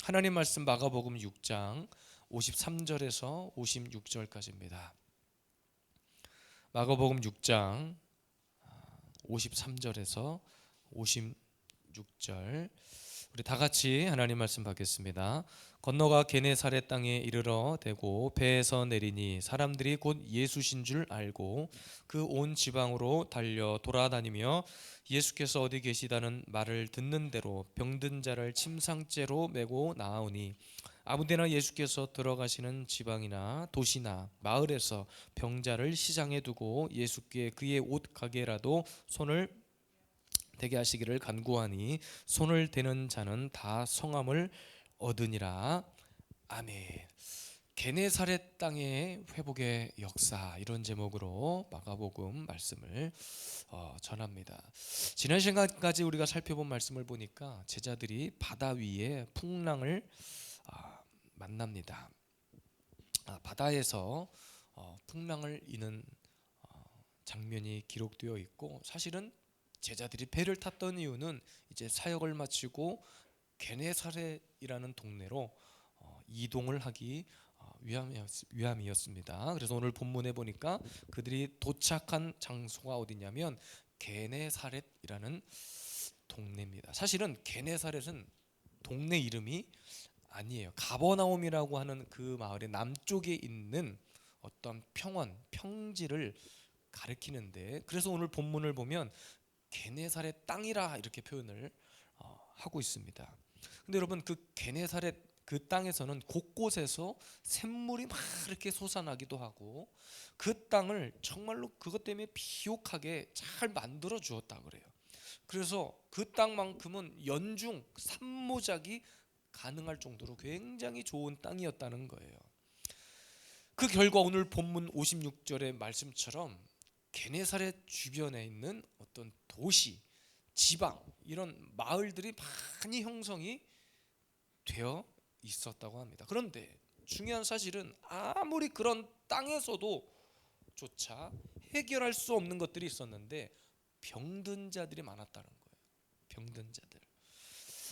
하나님 말씀 마가복음 6장 53절에서 56절까지입니다. 마가복음 6장 53절에서 56절, 우리 다 같이 하나님 말씀 받겠습니다. 건너가 게네사렛 땅에 이르러 대고 배에서 내리니 사람들이 곧 예수신 줄 알고 그 온 지방으로 달려 돌아다니며 예수께서 어디 계시다는 말을 듣는 대로 병든 자를 침상째로 메고 나아오니 아무데나 예수께서 들어가시는 지방이나 도시나 마을에서 병자를 시장에 두고 예수께 그의 옷 가게라도 손을 대게 하시기를 간구하니 손을 대는 자는 다 성함을 얻으니라. 아멘. 게네사렛 땅의 회복의 역사, 이런 제목으로 마가복음 말씀을 전합니다. 지난 시간까지 우리가 살펴본 말씀을 보니까 제자들이 바다 위에 풍랑을 만납니다. 바다에서 풍랑을 이는 장면이 기록되어 있고, 사실은 제자들이 배를 탔던 이유는 이제 사역을 마치고 게네사렛이라는 동네로 이동을 하기 위함이었습니다. 그래서 오늘 본문에 보니까 그들이 도착한 장소가 어디냐면 게네사렛이라는 동네입니다. 사실은 게네사렛은 동네 이름이 아니에요. 가버나움이라고 하는 그 마을의 남쪽에 있는 어떤 평지를 가리키는데, 그래서 오늘 본문을 보면 게네사렛 땅이라 이렇게 표현을 하고 있습니다. 근데 여러분, 그 게네사렛 그 땅에서는 곳곳에서 샘물이 막 이렇게 솟아나기도 하고, 그 땅을 정말로 그것 때문에 비옥하게 잘 만들어 주었다 그래요. 그래서 그 땅만큼은 연중 산모작이 가능할 정도로 굉장히 좋은 땅이었다는 거예요. 그 결과 오늘 본문 56절의 말씀처럼 게네사렛 주변에 있는 어떤 도시, 지방, 이런 마을들이 많이 형성이 되어 있었다고 합니다. 그런데 중요한 사실은 아무리 그런 땅에서도 조차 해결할 수 없는 것들이 있었는데 병든 자들이 많았다는 거예요. 병든 자들.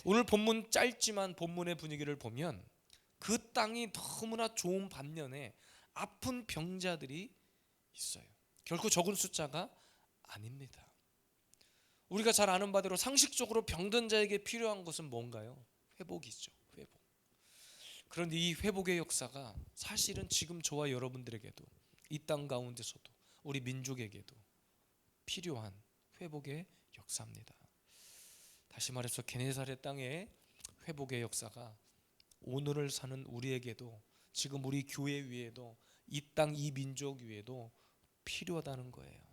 오늘 본문 짧지만 본문의 분위기를 보면 그 땅이 너무나 좋은 반면에 아픈 병자들이 있어요. 결코 적은 숫자가 아닙니다. 우리가 잘 아는 바대로 상식적으로 병든 자에게 필요한 것은 뭔가요? 회복이죠. 회복. 그런데 이 회복의 역사가 사실은 지금 저와 여러분들에게도, 이 땅 가운데서도, 우리 민족에게도 필요한 회복의 역사입니다. 다시 말해서 게네사렛 땅의 회복의 역사가 오늘을 사는 우리에게도, 지금 우리 교회 위에도, 이 땅 이 민족 위에도 필요하다는 거예요.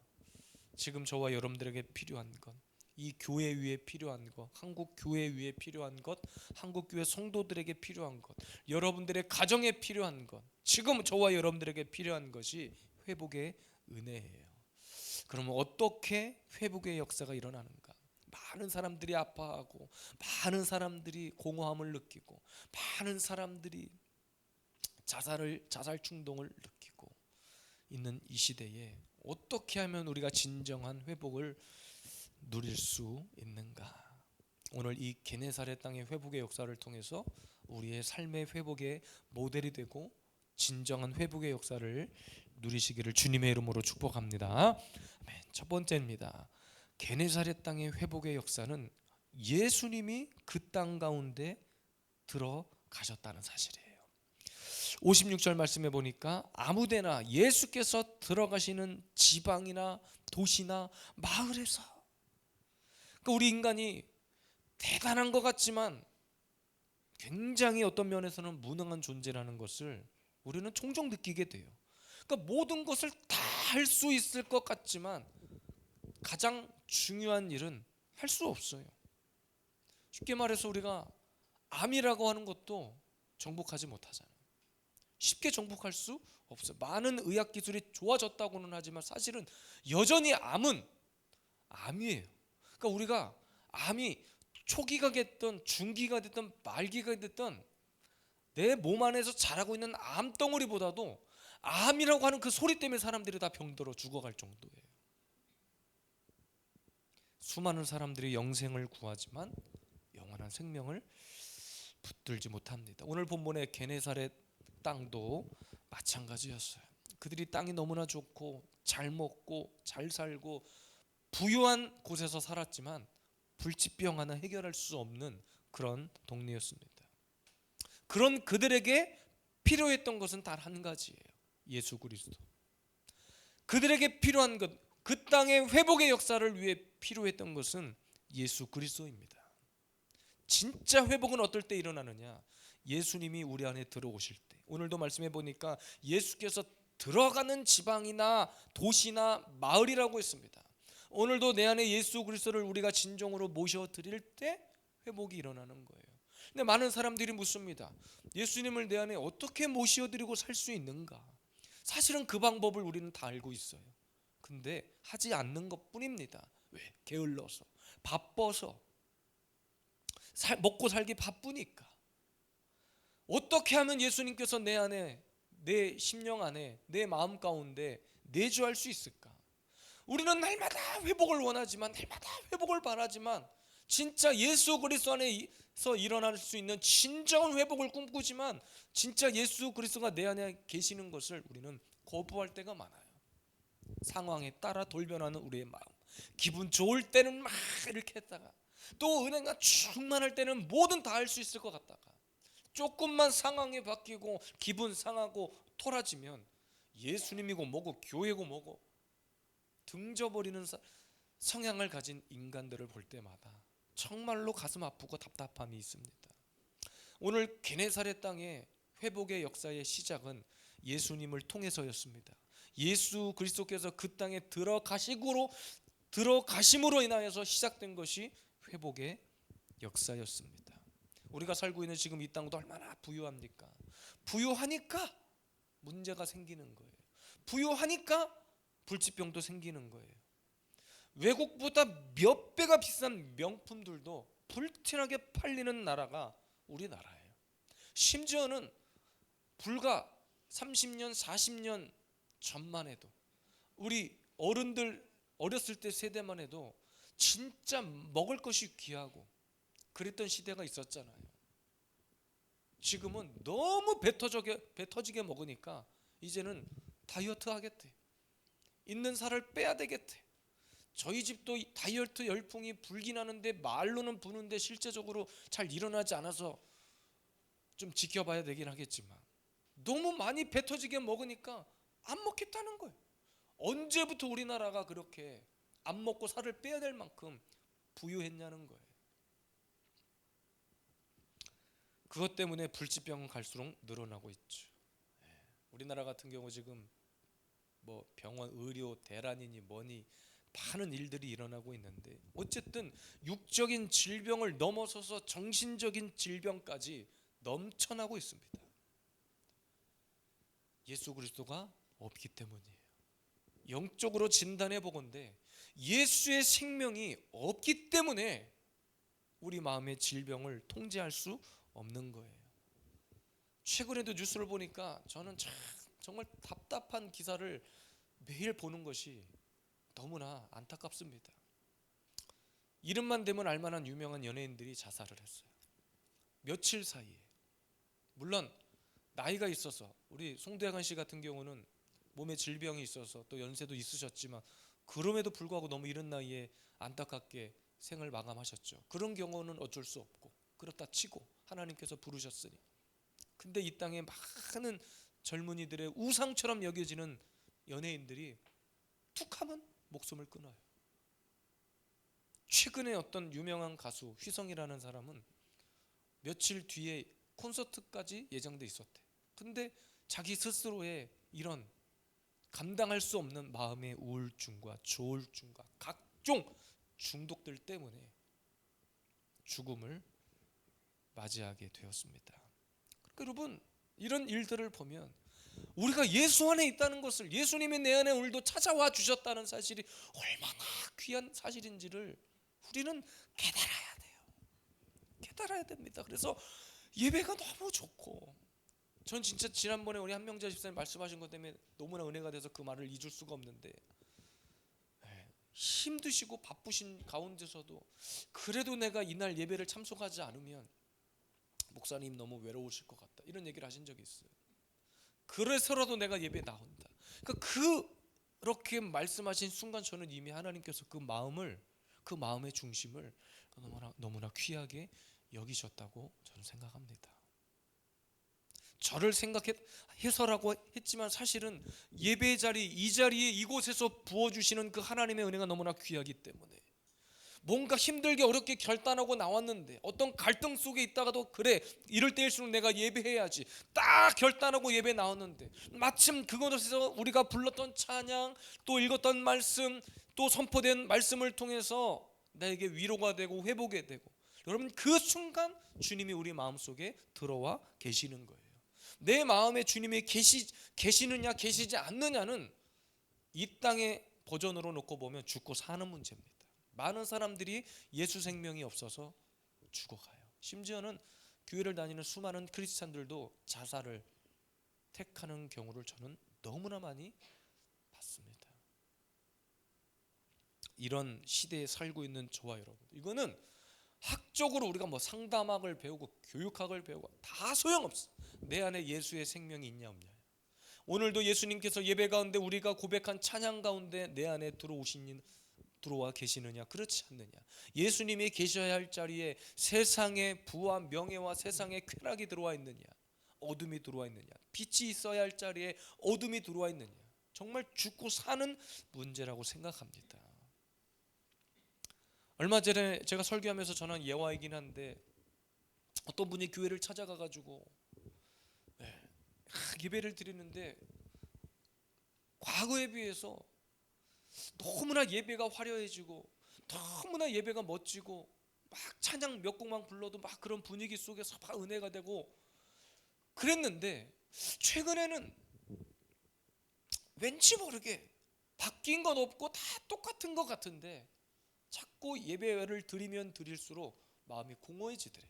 지금 저와 여러분들에게 필요한 것, 이 교회 위에 필요한 것, 한국 교회 위에 필요한 것, 한국 교회 성도들에게 필요한 것, 여러분들의 가정에 필요한 것, 지금 저와 여러분들에게 필요한 것이 회복의 은혜예요. 그러면 어떻게 회복의 역사가 일어나는가? 많은 사람들이 아파하고, 많은 사람들이 공허함을 느끼고, 많은 사람들이 자살 충동을 느끼고 있는 이 시대에 어떻게 하면 우리가 진정한 회복을 누릴 수 있는가? 오늘 이 게네사렛 땅의 회복의 역사를 통해서 우리의 삶의 회복의 모델이 되고 진정한 회복의 역사를 누리시기를 주님의 이름으로 축복합니다. 아멘. 첫 번째입니다. 게네사렛 땅의 회복의 역사는 예수님이 그 땅 가운데 들어가셨다는 사실이에요. 56절 말씀해 보니까 아무데나 예수께서 들어가시는 지방이나 도시나 마을에서, 그러니까 우리 인간이 대단한 것 같지만 굉장히 어떤 면에서는 무능한 존재라는 것을 우리는 종종 느끼게 돼요. 그러니까 모든 것을 다 할 수 있을 것 같지만 가장 중요한 일은 할 수 없어요. 쉽게 말해서 우리가 암이라고 하는 것도 정복하지 못하잖아요. 쉽게 정복할 수 없어요. 많은 의학 기술이 좋아졌다고는 하지만 사실은 여전히 암은 암이에요. 그러니까 우리가 암이 초기가 됐든 중기가 됐든 말기가 됐든 내 몸 안에서 자라고 있는 암덩어리보다도 암이라고 하는 그 소리 때문에 사람들이 다 병들어 죽어갈 정도예요. 수많은 사람들이 영생을 구하지만 영원한 생명을 붙들지 못합니다. 오늘 본문의 게네사렛 땅도 마찬가지였어요. 그들이 땅이 너무나 좋고 잘 먹고 잘 살고 부유한 곳에서 살았지만 불치병 하나 해결할 수 없는 그런 동네였습니다. 그런 그들에게 필요했던 것은 단 한 가지예요. 예수 그리스도. 그들에게 필요한 것, 그 땅의 회복의 역사를 위해 필요했던 것은 예수 그리스도입니다. 진짜 회복은 어떨 때 일어나느냐? 예수님이 우리 안에 들어오실 때. 오늘도 말씀해 보니까 예수께서 들어가는 지방이나 도시나 마을이라고 했습니다. 오늘도 내 안에 예수 그리스도를 우리가 진정으로 모셔드릴 때 회복이 일어나는 거예요. 근데 많은 사람들이 묻습니다. 예수님을 내 안에 어떻게 모셔드리고 살 수 있는가? 사실은 그 방법을 우리는 다 알고 있어요. 근데 하지 않는 것 뿐입니다. 왜? 게을러서, 바빠서, 먹고 살기 바쁘니까. 어떻게 하면 예수님께서 내 안에, 내 심령 안에, 내 마음 가운데 내주할 수 있을까? 우리는 날마다 회복을 원하지만, 날마다 회복을 바라지만, 진짜 예수 그리스도 안에서 일어날 수 있는 진정한 회복을 꿈꾸지만, 진짜 예수 그리스도가 내 안에 계시는 것을 우리는 거부할 때가 많아요. 상황에 따라 돌변하는 우리의 마음. 기분 좋을 때는 막 이렇게 했다가, 또 은혜가 충만할 때는 뭐든 다 할 수 있을 것 같다가, 조금만 상황이 바뀌고 기분 상하고 토라지면 예수님이고 뭐고 교회고 뭐고 등져버리는 성향을 가진 인간들을 볼 때마다 정말로 가슴 아프고 답답함이 있습니다. 오늘 게네사렛 땅의 회복의 역사의 시작은 예수님을 통해서였습니다. 예수 그리스도께서 그 땅에 들어가심으로 인하여서 시작된 것이 회복의 역사였습니다. 우리가 살고 있는 지금 이 땅도 얼마나 부유합니까? 부유하니까 문제가 생기는 거예요. 부유하니까 불치병도 생기는 거예요. 외국보다 몇 배가 비싼 명품들도 불티나게 팔리는 나라가 우리나라예요. 심지어는 불과 30년, 40년 전만 해도, 우리 어른들 어렸을 때 세대만 해도 진짜 먹을 것이 귀하고 그랬던 시대가 있었잖아요. 지금은 너무 배 터지게 먹으니까 이제는 다이어트 하겠대. 있는 살을 빼야 되겠대. 저희 집도 다이어트 열풍이 불긴 하는데 말로는 부는데 실제적으로 잘 일어나지 않아서 좀 지켜봐야 되긴 하겠지만, 너무 많이 배 터지게 먹으니까 안 먹겠다는 거예요. 언제부터 우리나라가 그렇게 안 먹고 살을 빼야 될 만큼 부유했냐는 거예요. 그것 때문에 불치병은 갈수록 늘어나고 있죠. 우리나라 같은 경우 지금 뭐 병원, 의료, 대란이니 뭐니 많은 일들이 일어나고 있는데, 어쨌든 육적인 질병을 넘어서서 정신적인 질병까지 넘쳐나고 있습니다. 예수 그리스도가 없기 때문이에요. 영적으로 진단해 보건대 예수의 생명이 없기 때문에 우리 마음의 질병을 통제할 수 없는 거예요. 최근에도 뉴스를 보니까 저는 정말 답답한 기사를 매일 보는 것이 너무나 안타깝습니다. 이름만 대면 알만한 유명한 연예인들이 자살을 했어요. 며칠 사이에. 물론 나이가 있어서, 우리 송대관 씨 같은 경우는 몸에 질병이 있어서 또 연세도 있으셨지만 그럼에도 불구하고 너무 이른 나이에 안타깝게 생을 마감하셨죠. 그런 경우는 어쩔 수 없고 그렇다 치고 하나님께서 부르셨으니. 근데 이 땅에 많은 젊은이들의 우상처럼 여겨지는 연예인들이 툭하면 목숨을 끊어요. 최근에 어떤 유명한 가수 휘성이라는 사람은 며칠 뒤에 콘서트까지 예정돼 있었대. 근데 자기 스스로의 이런 감당할 수 없는 마음의 우울증과 조울증과 각종 중독들 때문에 죽음을 맞이하게 되었습니다. 그러니까 여러분, 이런 일들을 보면 우리가 예수 안에 있다는 것을, 예수님이 내 안에 오늘도 찾아와 주셨다는 사실이 얼마나 귀한 사실인지를 우리는 깨달아야 돼요. 깨달아야 됩니다. 그래서 예배가 너무 좋고, 전 진짜 지난번에 우리 한명자 집사님 말씀하신 것 때문에 너무나 은혜가 돼서 그 말을 잊을 수가 없는데, 힘드시고 바쁘신 가운데서도 그래도 내가 이날 예배를 참석하지 않으면 목사님 너무 외로우실 것 같다, 이런 얘기를 하신 적이 있어요. 그래서라도 내가 예배에 나온다. 그렇게 말씀하신 순간 저는 이미 하나님께서 그 마음의 중심을 너무나 귀하게 여기셨다고 저는 생각합니다. 저를 생각해서라고 했지만 사실은 예배 자리, 이 자리에 이곳에서 부어주시는 그 하나님의 은혜가 너무나 귀하기 때문에 뭔가 힘들게 어렵게 결단하고 나왔는데 어떤 갈등 속에 있다가도 그래, 이럴 때일수록 내가 예배해야지 딱 결단하고 예배 나왔는데 마침 그곳에서 우리가 불렀던 찬양, 또 읽었던 말씀, 또 선포된 말씀을 통해서 나에게 위로가 되고 회복이 되고, 여러분 그 순간 주님이 우리 마음속에 들어와 계시는 거예요. 내 마음에 주님이 계시느냐 계시지 않느냐는 이 땅의 버전으로 놓고 보면 죽고 사는 문제입니다. 많은 사람들이 예수 생명이 없어서 죽어가요. 심지어는 교회를 다니는 수많은 크리스찬들도 자살을 택하는 경우를 저는 너무나 많이 봤습니다. 이런 시대에 살고 있는 저와 여러분, 이거는 학적으로 우리가 상담학을 배우고 교육학을 배우고 다 소용없어. 내 안에 예수의 생명이 있냐 없냐. 오늘도 예수님께서 예배 가운데 우리가 고백한 찬양 가운데 내 안에 들어와 계시느냐 그렇지 않느냐. 예수님이 계셔야 할 자리에 세상의 부와 명예와 세상의 쾌락이 들어와 있느냐, 어둠이 들어와 있느냐, 빛이 있어야 할 자리에 어둠이 들어와 있느냐. 정말 죽고 사는 문제라고 생각합니다. 얼마 전에 제가 설교하면서 전한 예화이긴 한데, 어떤 분이 교회를 찾아가가지고 예배를 드리는데 과거에 비해서 너무나 예배가 화려해지고 너무나 예배가 멋지고 막 찬양 몇 곡만 불러도 막 그런 분위기 속에서 막 은혜가 되고 그랬는데, 최근에는 왠지 모르게 바뀐 건 없고 다 똑같은 것 같은데 자꾸 예배를 드리면 드릴수록 마음이 공허해지더래.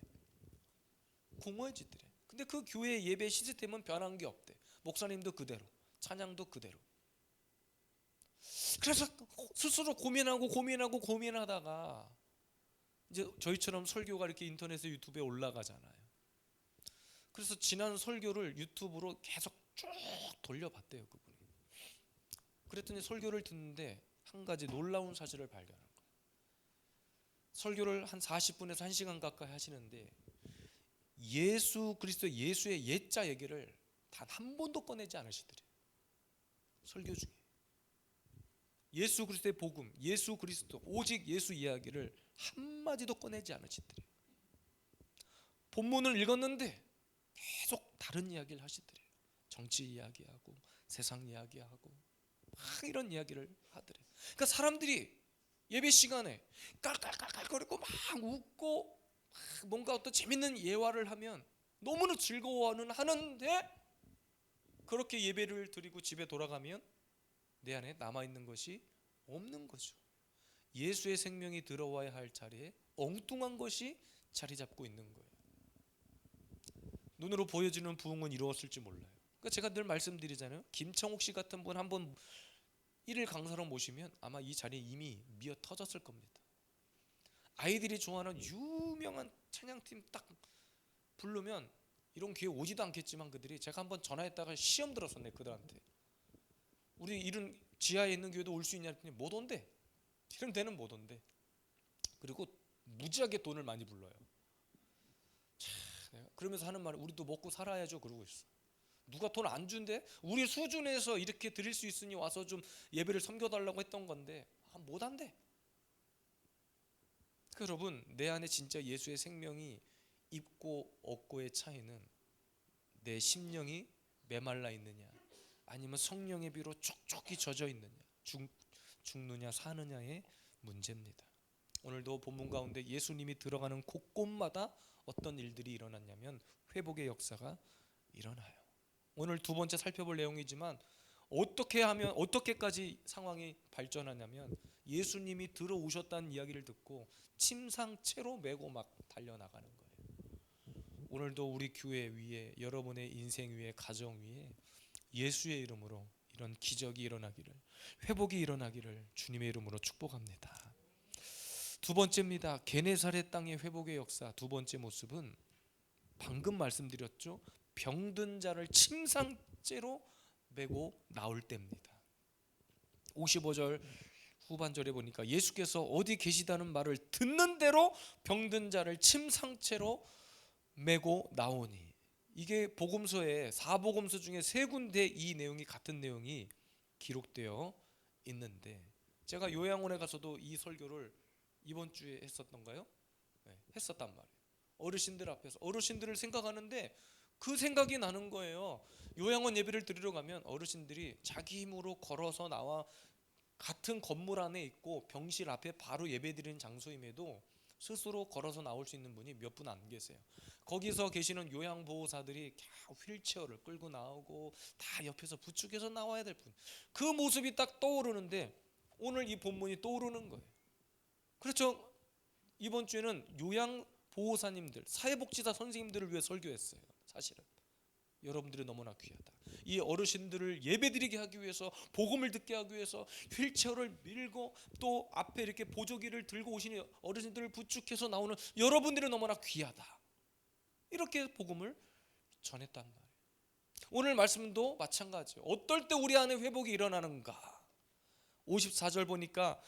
근데 그 교회 예배 시스템은 변한 게 없대. 목사님도 그대로, 찬양도 그대로. 그래서 스스로 고민하다가 이제 저희처럼 설교가 이렇게 인터넷에 유튜브에 올라가잖아요. 그래서 지난 설교를 유튜브로 계속 쭉 돌려봤대요, 그분이. 그랬더니 설교를 듣는데 한 가지 놀라운 사실을 발견한 거예요. 설교를 한 40분에서 1시간 가까이 하시는데 예수 그리스도, 예수의 옛자 얘기를 단 한 번도 꺼내지 않으시더래요. 설교 중에 예수 그리스도의 복음, 예수 그리스도, 오직 예수 이야기를 한마디도 꺼내지 않으시더래요. 본문을 읽었는데 계속 다른 이야기를 하시더래요. 정치 이야기하고 세상 이야기하고 막 이런 이야기를 하더래요. 그러니까 사람들이 예배 시간에 깔깔깔깔거리고 막 웃고 막 뭔가 어떤 재밌는 예화를 하면 너무나 즐거워는 하는데, 그렇게 예배를 드리고 집에 돌아가면 내 안에 남아있는 것이 없는 거죠. 예수의 생명이 들어와야 할 자리에 엉뚱한 것이 자리 잡고 있는 거예요. 눈으로 보여지는 부흥은 이루었을지 몰라요. 그러니까 제가 늘 말씀드리잖아요. 김창옥 씨 같은 분 한번 1일 강사로 모시면 아마 이 자리에 이미 미어 터졌을 겁니다. 아이들이 좋아하는 유명한 찬양팀 딱 부르면 이런 교회 오지도 않겠지만 그들이, 제가 한번 전화했다가 시험 들었었네 그들한테. 우리 이런 지하에 있는 교회도 올 수 있냐 했더니 못 온대. 이런 데는 못 온대. 그리고 무지하게 돈을 많이 불러요. 그러면서 하는 말이 우리도 먹고 살아야죠 그러고 있어. 누가 돈 안 준대? 우리 수준에서 이렇게 드릴 수 있으니 와서 좀 예배를 섬겨달라고 했던 건데 못 한대. 여러분, 내 안에 진짜 예수의 생명이 있고 없고의 차이는 내 심령이 메말라 있느냐 아니면 성령의 비로 촉촉히 젖어 있느냐, 죽느냐 사느냐의 문제입니다. 오늘도 본문 가운데 예수님이 들어가는 곳곳마다 어떤 일들이 일어났냐면 회복의 역사가 일어나요. 오늘 두 번째 살펴볼 내용이지만 어떻게 하면 어떻게까지 상황이 발전하냐면 예수님이 들어오셨다는 이야기를 듣고 침상채로 메고 막 달려나가는 거예요. 오늘도 우리 교회 위에, 여러분의 인생 위에, 가정 위에 예수의 이름으로 이런 기적이 일어나기를, 회복이 일어나기를 주님의 이름으로 축복합니다. 두 번째입니다. 게네사렛 땅의 회복의 역사. 두 번째 모습은 방금 말씀드렸죠. 병든 자를 침상째로 메고 나올 때입니다. 55절 후반절에 보니까 예수께서 어디 계시다는 말을 듣는 대로 병든 자를 침상째로 메고 나오니, 이게 복음서에 4복음서 중에 3군데 이 내용이 같은 내용이 기록되어 있는데, 제가 요양원에 가서도 이 설교를 이번 주에 했었던가요? 네, 했었단 말이에요. 어르신들 앞에서 어르신들을 생각하는데 그 생각이 나는 거예요. 요양원 예배를 드리러 가면 어르신들이 자기 힘으로 걸어서 나와 같은 건물 안에 있고 병실 앞에 바로 예배드리는 장소임에도 스스로 걸어서 나올 수 있는 분이 몇 분 안 계세요. 거기서 계시는 요양보호사들이 휠체어를 끌고 나오고 다 옆에서 부축해서 나와야 될 분, 그 모습이 딱 떠오르는데 오늘 이 본문이 떠오르는 거예요. 그렇죠. 이번 주에는 요양보호사님들, 사회복지사 선생님들을 위해 설교했어요. 사실은 여러분들이 너무나 귀하다. 이 어르신들을 예배드리게 하기 위해서, 복음을 듣게 하기 위해서 휠체어를 밀고 또 앞에 이렇게 보조기를 들고 오시는 어르신들을 부축해서 나오는 여러분들이 너무나 귀하다. 이렇게 복음을 전했단 말이에요. 오늘 말씀도 마찬가지예요. 어떨 때 우리 안에 회복이 일어나는가? 54절 보니까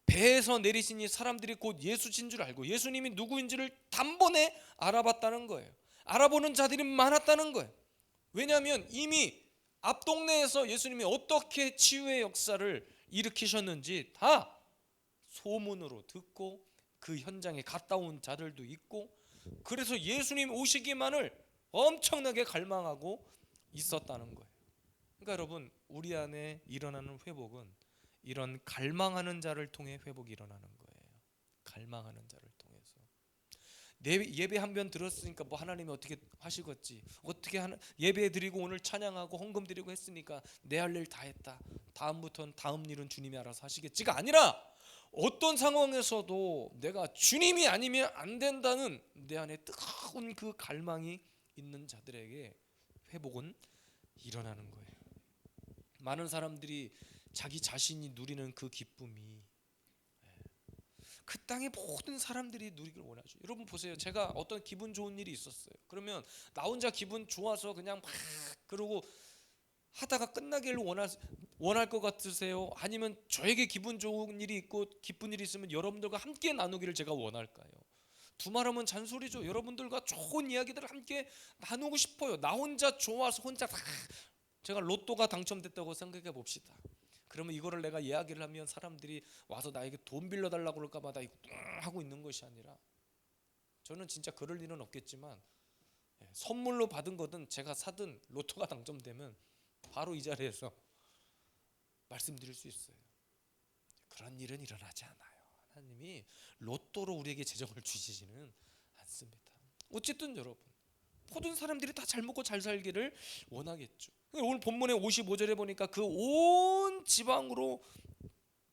배에서 내리시니 사람들이 곧 예수신 줄 알고 예수님이 누구인지를 단번에 알아봤다는 거예요. 알아보는 자들이 많았다는 거예요. 왜냐하면 이미 앞 동네에서 예수님이 어떻게 치유의 역사를 일으키셨는지 다 소문으로 듣고 그 현장에 갔다 온 자들도 있고, 그래서 예수님 오시기만을 엄청나게 갈망하고 있었다는 거예요. 그러니까 여러분, 우리 안에 일어나는 회복은 이런 갈망하는 자를 통해 회복이 일어나는 거예요. 갈망하는 자를 통해서. 예배 한 번 들었으니까 뭐 하나님이 어떻게 하시겠지, 어떻게 하나 예배 드리고 오늘 찬양하고 헌금 드리고 했으니까 내 할 일 다 했다, 다음부터는 다음 일은 주님이 알아서 하시겠지가 아니라, 어떤 상황에서도 내가 주님이 아니면 안 된다는 내 안에 뜨거운 그 갈망이 있는 자들에게 회복은 일어나는 거예요. 많은 사람들이 자기 자신이 누리는 그 기쁨이 그 땅의 모든 사람들이 누리길 원하죠. 여러분 보세요. 제가 어떤 기분 좋은 일이 있었어요. 그러면 나 혼자 기분 좋아서 그냥 막 그러고 하다가 끝나기를 원할 것 같으세요? 아니면 저에게 기분 좋은 일이 있고 기쁜 일이 있으면 여러분들과 함께 나누기를 제가 원할까요? 두말하면 잔소리죠. 여러분들과 좋은 이야기들을 함께 나누고 싶어요. 나 혼자 좋아서 혼자 다, 제가 로또가 당첨됐다고 생각해 봅시다. 그러면 이거를 내가 이야기를 하면 사람들이 와서 나에게 돈 빌려달라고 그럴까 봐 나 이거 하고 있는 것이 아니라, 저는 진짜 그럴 일은 없겠지만 선물로 받은 거든 제가 사든 로또가 당첨되면 바로 이 자리에서 말씀드릴 수 있어요. 그런 일은 일어나지 않아요. 하나님이 로또로 우리에게 재정을 주시지는 않습니다. 어쨌든 여러분, 모든 사람들이 다 잘 먹고 잘 살기를 원하겠죠. 오늘 본문의 55절에 보니까 그 온 지방으로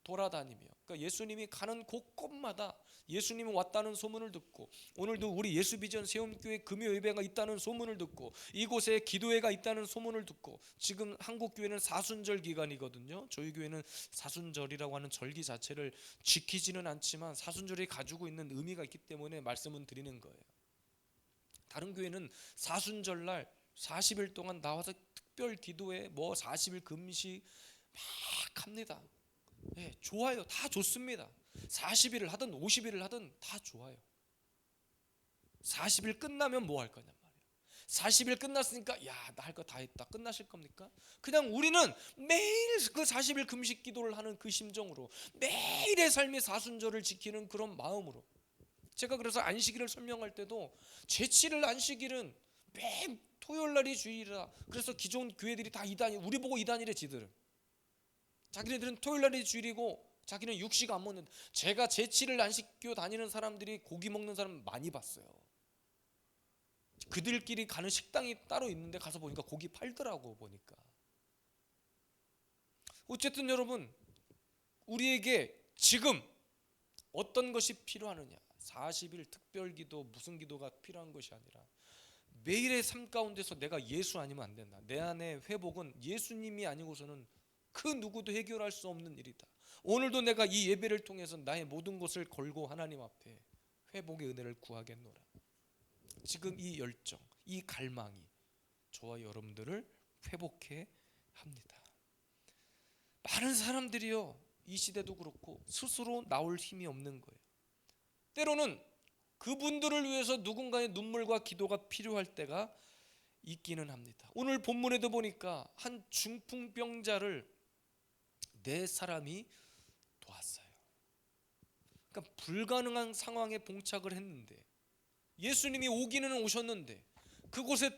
돌아다니며, 그러니까 예수님이 가는 곳곳마다 예수님이 왔다는 소문을 듣고, 오늘도 우리 예수비전 세움교회 금요 예배가 있다는 소문을 듣고, 이곳에 기도회가 있다는 소문을 듣고, 지금 한국 교회는 사순절 기간이거든요. 저희 교회는 사순절이라고 하는 절기 자체를 지키지는 않지만 사순절이 가지고 있는 의미가 있기 때문에 말씀은 드리는 거예요. 다른 교회는 사순절날 40일 동안 나와서 특별 기도회, 뭐 40일 금식 막 합니다. 네, 좋아요. 다 좋습니다. 40일을 하든 50일을 하든 다 좋아요. 40일 끝나면 뭐 할 거냔 말이에요. 40일 끝났으니까 야, 나 할 거 다 했다. 끝나실 겁니까? 그냥 우리는 매일 그 40일 금식 기도를 하는 그 심정으로, 매일의 삶의 사순절을 지키는 그런 마음으로. 제가 그래서 안식일을 설명할 때도 제7일 안식일은 매 토요일 날이 주일이라, 그래서 기존 교회들이 다 이단이, 우리 보고 이단이래. 지들은 자기네들은 토요일 날이 주일이고 자기는 육식 안 먹는다. 제가 제7일 안식교 다니는 사람들이 고기 먹는 사람 많이 봤어요. 그들끼리 가는 식당이 따로 있는데 가서 보니까 고기 팔더라고. 보니까. 어쨌든 여러분, 우리에게 지금 어떤 것이 필요하느냐, 40일 특별기도 무슨 기도가 필요한 것이 아니라 매일의 삶 가운데서 내가 예수 아니면 안 된다. 내 안에 회복은 예수님이 아니고서는 그 누구도 해결할 수 없는 일이다. 오늘도 내가 이 예배를 통해서 나의 모든 것을 걸고 하나님 앞에 회복의 은혜를 구하겠노라. 지금 이 열정, 이 갈망이 저와 여러분들을 회복해 합니다. 많은 사람들이요, 이 시대도 그렇고 스스로 나올 힘이 없는 거예요. 때로는 그분들을 위해서 누군가의 눈물과 기도가 필요할 때가 있기는 합니다. 오늘 본문에도 보니까 한 중풍병자를 네 사람이 도왔어요. 그러니까 불가능한 상황에 봉착을 했는데, 예수님이 오기는 오셨는데, 그곳에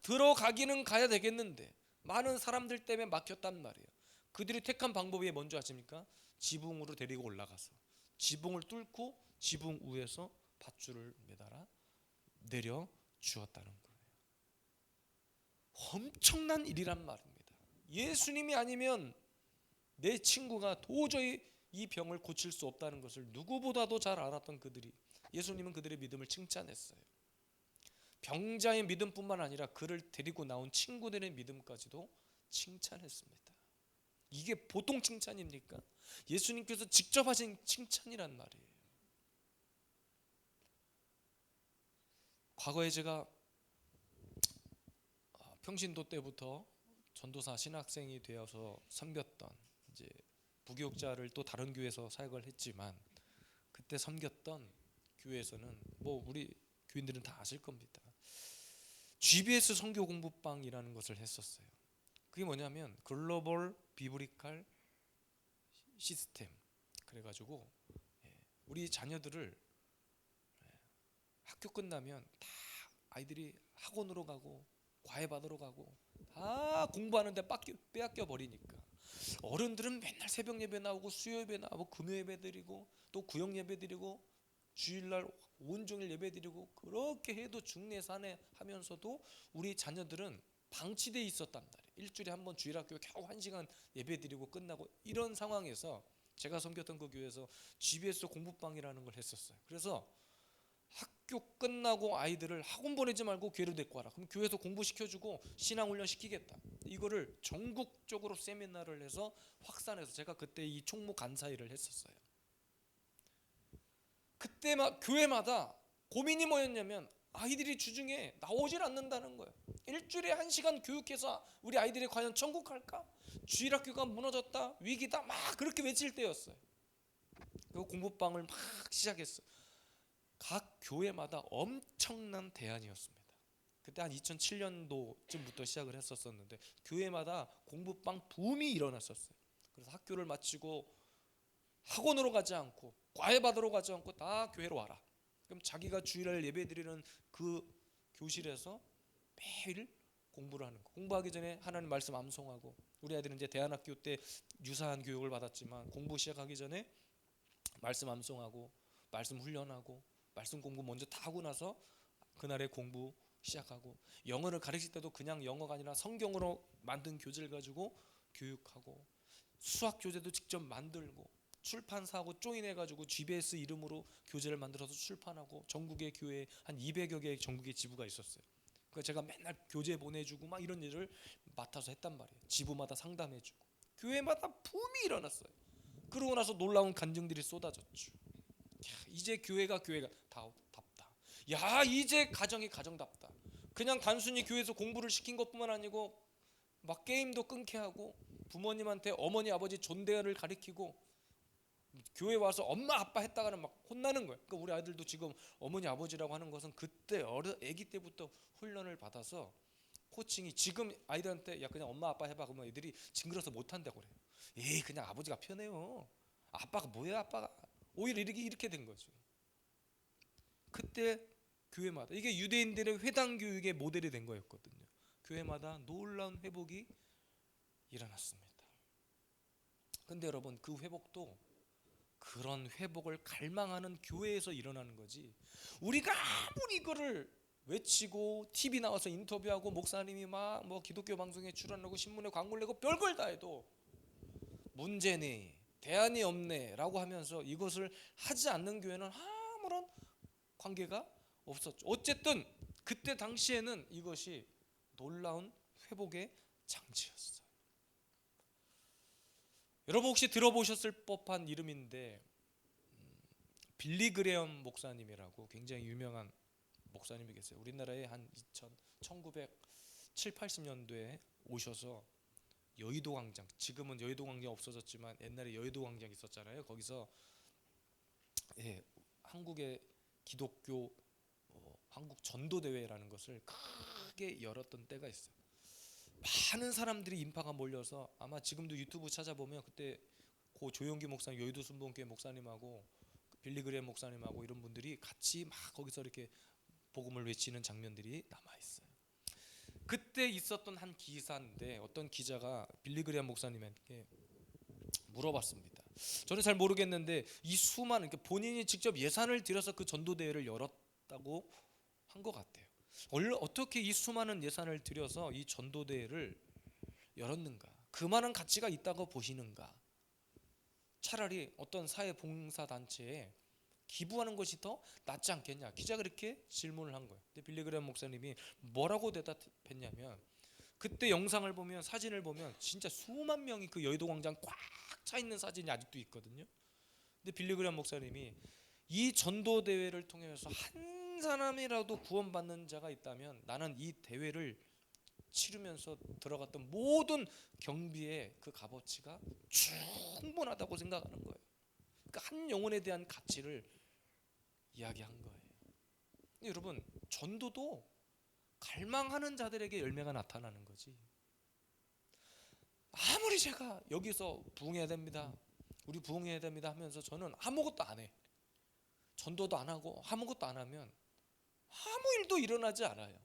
들어가기는 가야 되겠는데 많은 사람들 때문에 막혔단 말이에요. 그들이 택한 방법이 뭔지 아십니까? 지붕으로 데리고 올라가서 지붕을 뚫고 지붕 위에서 밧줄을 매달아 내려 주었다는 거예요. 엄청난 일이란 말입니다. 예수님이 아니면 내 친구가 도저히 이 병을 고칠 수 없다는 것을 누구보다도 잘 알았던 그들이, 예수님은 그들의 믿음을 칭찬했어요. 병자의 믿음뿐만 아니라 그를 데리고 나온 친구들의 믿음까지도 칭찬했습니다. 이게 보통 칭찬입니까? 예수님께서 직접 하신 칭찬이란 말이에요. 과거에 제가 평신도 때부터 전도사 신학생이 되어서 섬겼던, 이제 부교육자를 또 다른 교회에서 사역을 했지만, 그때 섬겼던 교회에서는 뭐 우리 교인들은 다 아실 겁니다. GBS 선교 공부방이라는 것을 했었어요. 그게 뭐냐면 글로벌 비브리칼 시스템. 그래가지고 우리 자녀들을 학교 끝나면 다 아이들이 학원으로 가고 과외 받으러 가고 다 공부하는데 빼앗겨 버리니까 어른들은 맨날 새벽 예배 나오고 수요 예배 나오고 금요 예배 드리고 또 구역 예배 드리고 주일날 온종일 예배 드리고, 그렇게 해도 중내산에 하면서도 우리 자녀들은 방치돼 있었단 말이에요. 일주일에 한 번 주일학교 겨우 1시간 예배 드리고 끝나고, 이런 상황에서 제가 섬겼던 그 교회에서 GBS 공부방이라는 걸 했었어요. 그래서 학교 끝나고 아이들을 학원 보내지 말고 교회로 데리고 와라. 그럼 교회에서 공부시켜주고 신앙훈련 시키겠다. 이거를 전국적으로 세미나를 해서 확산해서, 제가 그때 이 총무 간사 일을 했었어요. 그때 막 교회마다 고민이 뭐였냐면 아이들이 주중에 나오질 않는다는 거예요. 일주일에 1시간 교육해서 우리 아이들이 과연 천국 갈까? 주일학교가 무너졌다, 위기다, 막 그렇게 외칠 때였어요. 그 공부방을 막 시작했어요. 각 교회마다 엄청난 대안이었습니다. 그때 한 2007년도쯤부터 시작을 했었는데 교회마다 공부방 붐이 일어났었어요. 그래서 학교를 마치고 학원으로 가지 않고 과외 받으러 가지 않고 다 교회로 와라. 그럼 자기가 주일날 예배드리는 그 교실에서 매일 공부를 하는 거. 공부하기 전에 하나님 말씀 암송하고, 우리 아이들은 이제 대안학교 때 유사한 교육을 받았지만 공부 시작하기 전에 말씀 암송하고 말씀 훈련하고 말씀 공부 먼저 다 하고 나서 그날의 공부 시작하고, 영어를 가르칠 때도 그냥 영어가 아니라 성경으로 만든 교재를 가지고 교육하고, 수학 교재도 직접 만들고 출판사하고 조인해가지고 GBS 이름으로 교재를 만들어서 출판하고, 전국의 교회 한 200여 개의 전국의 지부가 있었어요. 그러니까 제가 맨날 교재 보내주고 막 이런 일을 맡아서 했단 말이에요. 지부마다 상담해주고 교회마다 붐이 일어났어요. 그러고 나서 놀라운 간증들이 쏟아졌죠. 이제 교회가 답다. 야, 이제 가정이 가정답다. 그냥 단순히 교회에서 공부를 시킨 것뿐만 아니고 막 게임도 끊게 하고 부모님한테 어머니 아버지 존대를 가르치고, 교회 와서 엄마 아빠 했다가는 막 혼나는 거예요. 그러니까 우리 아이들도 지금 어머니 아버지라고 하는 것은 그때 아기 때부터 훈련을 받아서 코칭이, 지금 아이들한테 야 그냥 엄마 아빠 해봐 그러면 애들이 징그러서 못한다고 그래요. 에이 그냥 아버지가 편해요. 아빠가 뭐야 아빠가. 오히려 이렇게 된 거죠. 그때 교회마다, 이게 유대인들의 회당 교육의 모델이 된 거였거든요. 교회마다 놀라운 회복이 일어났습니다. 근데 여러분, 그 회복도 그런 회복을 갈망하는 교회에서 일어나는 거지, 우리가 아무리 이거를 외치고 TV 나와서 인터뷰하고 목사님이 막 뭐 기독교 방송에 출연하고 신문에 광고를 내고 별걸 다 해도 문제네, 대안이 없네 라고 하면서 이것을 하지 않는 교회는 아무런 관계가 없었죠. 어쨌든 그때 당시에는 이것이 놀라운 회복의 장치였어요. 여러분 혹시 들어보셨을 법한 이름인데 빌리 그레엄 목사님이라고 굉장히 유명한 목사님이 계세요. 우리나라에 한 1907, 80년도에 오셔서 여의도 광장, 지금은 여의도 광장 없어졌지만 옛날에 여의도 광장 있었잖아요. 거기서 한국의 기독교 한국 전도 대회라는 것을 크게 열었던 때가 있어요. 많은 사람들이 인파가 몰려서 아마 지금도 유튜브 찾아보면 그때 고 조용기 목사님, 여의도 순복음교회 목사님하고 빌리그레엄 목사님하고 이런 분들이 같이 막 거기서 이렇게 복음을 외치는 장면들이 남아 있어요. 그때 있었던 한 기사인데 어떤 기자가 빌리그레엄 목사님에게 물어봤습니다. 저는 잘 모르겠는데 이 수많은, 본인이 직접 예산을 들여서 그 전도대회를 열었다고 한 것 같아요. 어떻게 이 수많은 예산을 들여서 이 전도대회를 열었는가? 그 많은 가치가 있다고 보시는가? 차라리 어떤 사회봉사단체에 기부하는 것이 더 낫지 않겠냐? 기자가 그렇게 질문을 한 거예요. 근데 빌리그레엄 목사님이 뭐라고 대답했냐면, 그때 영상을 보면, 사진을 보면 진짜 수만 명이 그 여의도 광장 꽉 차 있는 사진이 아직도 있거든요. 근데 빌리그레엄 목사님이 이 전도 대회를 통해서 한 사람이라도 구원받는 자가 있다면 나는 이 대회를 치르면서 들어갔던 모든 경비의 그 값어치가 충분하다고 생각하는 거예요. 그러니까 한 영혼에 대한 가치를 이야기한 거예요. 여러분, 전도도 갈망하는 자들에게 열매가 나타나는 거지. 아무리 제가 여기서 부흥해야 됩니다, 우리 부흥해야 됩니다 하면서 저는 아무것도 안 해, 전도도 안 하고 아무것도 안 하면 아무 일도 일어나지 않아요.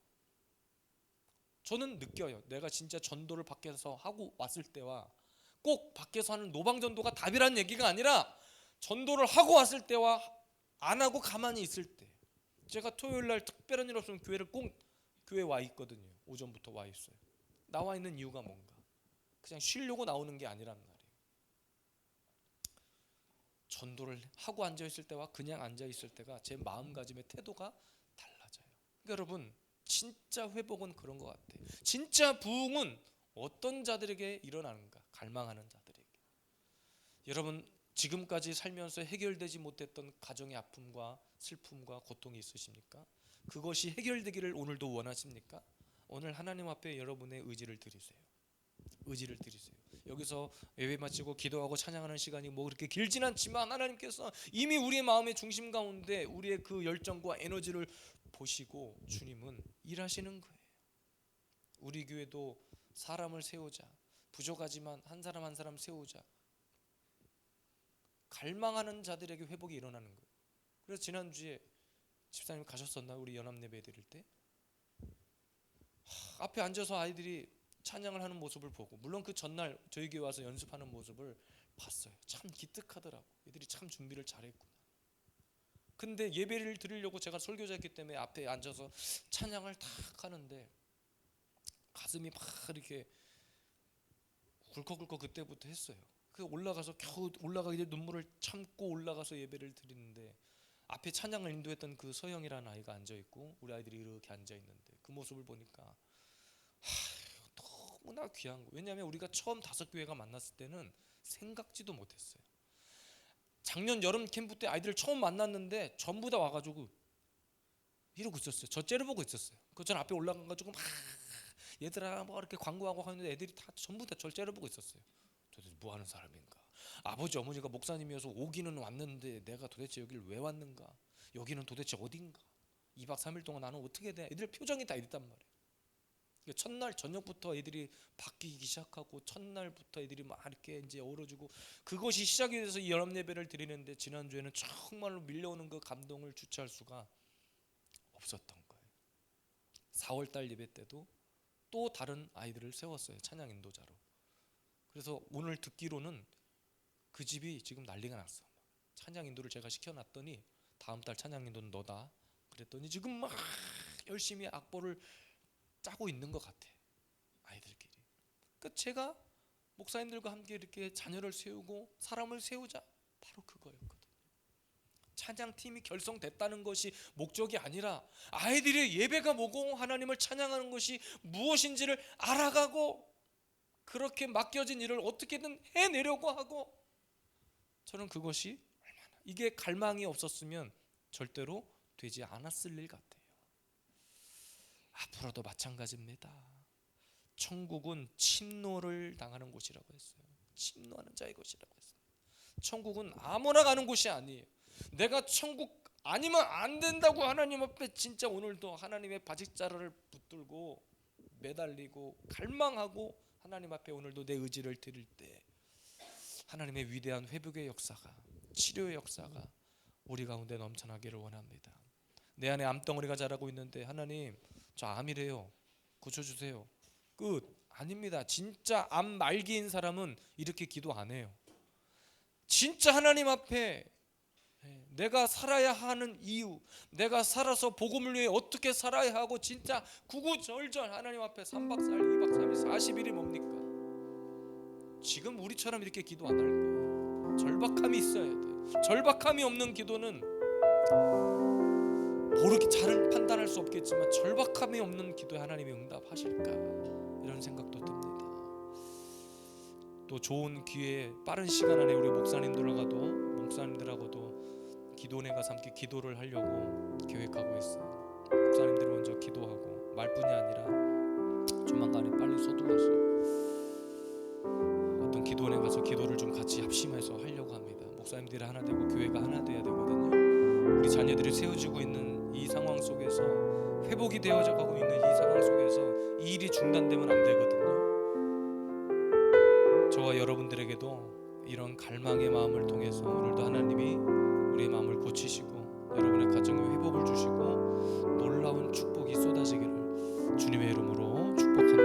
저는 느껴요. 내가 진짜 전도를 밖에서 하고 왔을 때와 꼭 밖에서 하는 노방전도가 답이라는 얘기가 아니라 전도를 하고 왔을 때와 안 하고 가만히 있을 때, 제가 토요일날 특별한 일 없으면 교회에 와 있거든요. 오전부터 와 있어요. 나와 있는 이유가 뭔가? 그냥 쉬려고 나오는 게 아니란 말이에요. 전도를 하고 앉아있을 때와 그냥 앉아있을 때가 제 마음가짐의 태도가 달라져요. 그러니까 여러분, 진짜 회복은 그런 것 같아요. 진짜 부흥은 어떤 자들에게 일어나는가? 갈망하는 자들에게. 여러분, 지금까지 살면서 해결되지 못했던 가정의 아픔과 슬픔과 고통이 있으십니까? 그것이 해결되기를 오늘도 원하십니까? 오늘 하나님 앞에 여러분의 의지를 드리세요. 의지를 드리세요. 여기서 예배 마치고 기도하고 찬양하는 시간이 뭐 그렇게 길진 않지만 하나님께서 이미 우리의 마음의 중심 가운데 우리의 그 열정과 에너지를 보시고 주님은 일하시는 거예요. 우리 교회도 사람을 세우자, 부족하지만 한 사람 한 사람 세우자, 갈망하는 자들에게 회복이 일어나는 거예요. 그래서 지난주에 집사님 가셨었나? 우리 연합예배 드릴 때 앞에 앉아서 아이들이 찬양을 하는 모습을 보고, 물론 그 전날 저희 교회 와서 연습하는 모습을 봤어요. 참 기특하더라고. 애들이 참 준비를 잘했구나. 근데 예배를 드리려고 제가 설교자였기 때문에 앞에 앉아서 찬양을 탁 하는데 가슴이 막 이렇게 굴컥굴컥 그때부터 했어요. 그 올라가서 겨우 올라가기 눈물을 참고 올라가서 예배를 드리는데 앞에 찬양을 인도했던 그 서영이라는 아이가 앉아있고 우리 아이들이 이렇게 앉아있는데 그 모습을 보니까 너무나 귀한 거. 왜냐하면 우리가 처음 5교회가 만났을 때는 생각지도 못했어요. 작년 여름 캠프 때 아이들을 처음 만났는데 전부 다 와가지고 이러고 있었어요. 저 째려보고 있었어요. 그 전 앞에 올라가가지고 막 얘들아 뭐 이렇게 광고하고 하는데 애들이 다 전부 다 저를 째려보고 있었어요. 도대체 뭐 하는 사람인가? 아버지 어머니가 목사님이어서 오기는 왔는데 내가 도대체 여기를 왜 왔는가? 여기는 도대체 어딘가? 2박 3일 동안 나는 어떻게 돼? 애들 표정이 다 이랬단 말이에요. 첫날 저녁부터 애들이 바뀌기 시작하고 첫날부터 애들이 막 이렇게 이제 얼어주고 그것이 시작이 돼서 이 연합 예배를 드리는데 지난주에는 정말로 밀려오는 그 감동을 주체할 수가 없었던 거예요. 4월달 예배 때도 또 다른 아이들을 세웠어요. 찬양 인도자로. 그래서 오늘 듣기로는 그 집이 지금 난리가 났어. 찬양 인도를 제가 시켜놨더니 다음 달 찬양 인도는 너다 그랬더니 지금 막 열심히 악보를 짜고 있는 것 같아, 아이들끼리. 그러니까 제가 목사님들과 함께 이렇게 자녀를 세우고 사람을 세우자, 바로 그거였거든요. 찬양팀이 결성됐다는 것이 목적이 아니라 아이들의 예배가 뭐고 하나님을 찬양하는 것이 무엇인지를 알아가고 그렇게 맡겨진 일을 어떻게든 해내려고 하고, 저는 그것이 얼마나 이게 갈망이 없었으면 절대로 되지 않았을 일 같아요. 앞으로도 마찬가지입니다. 천국은 침노를 당하는 곳이라고 했어요. 침노하는 자의 곳이라고 했어요. 천국은 아무나 가는 곳이 아니에요. 내가 천국 아니면 안 된다고 하나님 앞에 진짜 오늘도 하나님의 바짓자루를 붙들고 매달리고 갈망하고 하나님 앞에 오늘도 내 의지를 드릴 때 하나님의 위대한 회복의 역사가, 치료의 역사가 우리 가운데 넘쳐나기를 원합니다. 내 안에 암덩어리가 자라고 있는데 하나님 저 암이래요, 고쳐주세요. 끝. 아닙니다. 진짜 암 말기인 사람은 이렇게 기도 안 해요. 진짜 하나님 앞에 내가 살아야 하는 이유, 내가 살아서 복음을 위해 어떻게 살아야 하고 진짜 구구절절 하나님 앞에 3박 4일, 2박 3일, 40일이 뭡니까? 지금 우리처럼 이렇게 기도 안 할 거예요. 절박함이 있어야 돼요. 절박함이 없는 기도는 모르게 잘 판단할 수 없겠지만 절박함이 없는 기도에 하나님이 응답하실까 이런 생각도 듭니다. 또 좋은 기회에 빠른 시간 안에 우리 목사님들하고도 기도원에 가서 함께 기도를 하려고 계획하고 있어요. 목사님들이 먼저 기도하고 말뿐이 아니라 조만간에 빨리 서둘러서 어떤 기도원에 가서 기도를 좀 같이 합심해서 하려고 합니다. 목사님들이 하나 되고 교회가 하나 돼야 되거든요. 우리 자녀들이 세워지고 있는 이 상황 속에서, 회복이 되어져 가고 있는 이 상황 속에서 이 일이 중단되면 안 되거든요. 저와 여러분들에게도 이런 갈망의 마음을 통해서 오늘도 하나님이 우리의 마음을 고치시고 여러분의 가정에 회복을 주시고 놀라운 축복이 쏟아지기를 주님의 이름으로 축복합니다.